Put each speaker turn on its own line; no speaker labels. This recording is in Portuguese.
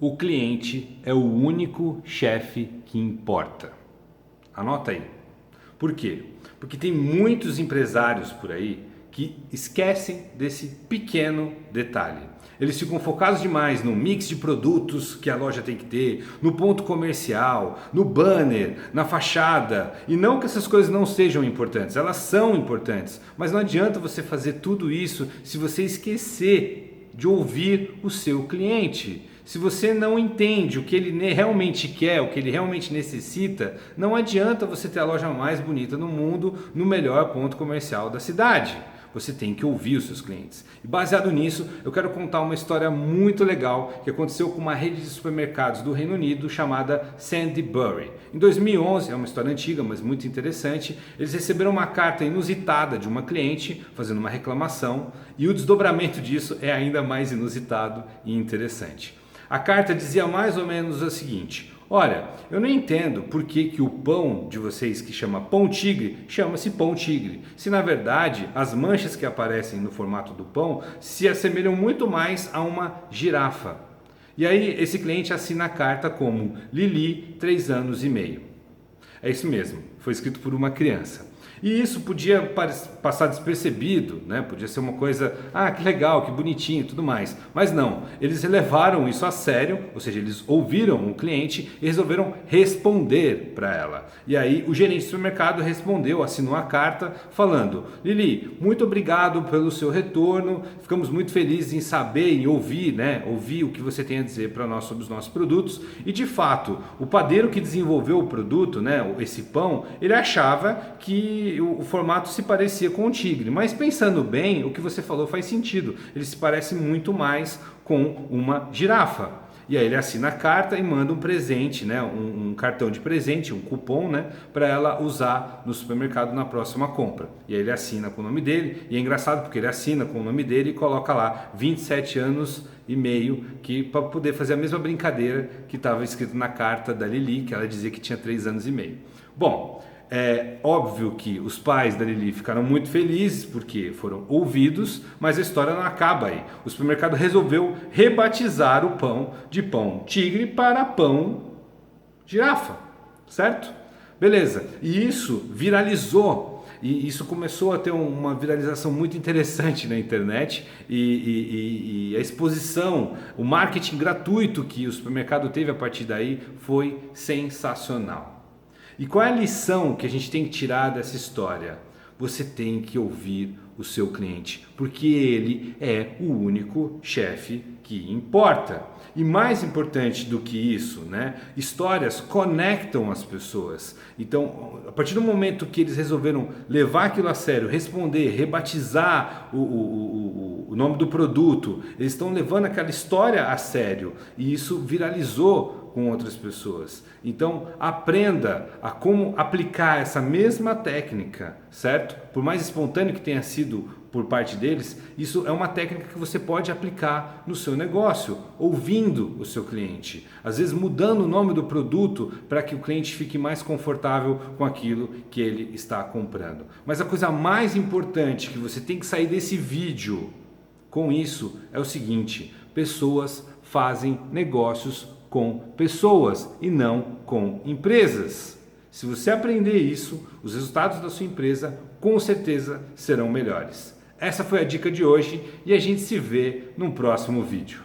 O cliente é o único chefe que importa. Anota aí. Por quê? Porque tem muitos empresários por aí que esquecem desse pequeno detalhe. Eles ficam focados demais no mix de produtos que a loja tem que ter, no ponto comercial, no banner, na fachada. E não que essas coisas não sejam importantes, elas são importantes. Mas não adianta você fazer tudo isso se você esquecer de ouvir o seu cliente. Se você não entende o que ele realmente quer, o que ele realmente necessita, não adianta você ter a loja mais bonita do mundo no melhor ponto comercial da cidade. Você tem que ouvir os seus clientes. E baseado nisso, eu quero contar uma história muito legal que aconteceu com uma rede de supermercados do Reino Unido chamada Sainsbury. Em 2011, é uma história antiga, mas muito interessante, eles receberam uma carta inusitada de uma cliente fazendo uma reclamação e o desdobramento disso é ainda mais inusitado e interessante. A carta dizia mais ou menos o seguinte: olha, eu não entendo por que o pão de vocês que chama pão tigre chama-se pão tigre, se na verdade as manchas que aparecem no formato do pão se assemelham muito mais a uma girafa. E aí esse cliente assina a carta como Lili, 3 anos e meio. É isso mesmo, foi escrito por uma criança. E isso podia passar despercebido, né? Podia ser uma coisa, que legal, que bonitinho e tudo mais. Mas não, eles levaram isso a sério, ou seja, eles ouviram o cliente e resolveram responder para ela. E aí o gerente do supermercado respondeu, assinou a carta falando: Lili, muito obrigado pelo seu retorno, ficamos muito felizes em saber, em ouvir, né? Ouvir o que você tem a dizer para nós sobre os nossos produtos. E de fato, o padeiro que desenvolveu o produto, né? Esse pão, ele achava que o formato se parecia com o tigre, mas pensando bem, o que você falou faz sentido, ele se parece muito mais com uma girafa. E aí ele assina a carta e manda um presente, né? um cartão de presente, um cupom, né? Para ela usar no supermercado na próxima compra. E aí ele assina com o nome dele, e é engraçado porque ele assina com o nome dele e coloca lá 27 anos e meio, que para poder fazer a mesma brincadeira que estava escrito na carta da Lili, que ela dizia que tinha 3 anos e meio. Bom, é óbvio que os pais da Lili ficaram muito felizes porque foram ouvidos, mas a história não acaba aí. O supermercado resolveu rebatizar o pão de pão tigre para pão girafa, certo? Beleza, e isso viralizou. E isso começou a ter uma viralização muito interessante na internet e a exposição, o marketing gratuito que o supermercado teve a partir daí foi sensacional. E qual é a lição que a gente tem que tirar dessa história? Você tem que ouvir o seu cliente, porque ele é o único chefe que importa. E mais importante do que isso, né? Histórias conectam as pessoas. Então, a partir do momento que eles resolveram levar aquilo a sério, responder, rebatizar o nome do produto, eles estão levando aquela história a sério e isso viralizou com outras pessoas. Então aprenda a como aplicar essa mesma técnica, certo? Por mais espontâneo que tenha sido por parte deles, isso é uma técnica que você pode aplicar no seu negócio, ouvindo o seu cliente, às vezes mudando o nome do produto para que o cliente fique mais confortável com aquilo que ele está comprando. Mas a coisa mais importante que você tem que sair desse vídeo com isso é o seguinte: pessoas fazem negócios com pessoas e não com empresas. Se você aprender isso, os resultados da sua empresa com certeza serão melhores. Essa foi a dica de hoje e a gente se vê no próximo vídeo.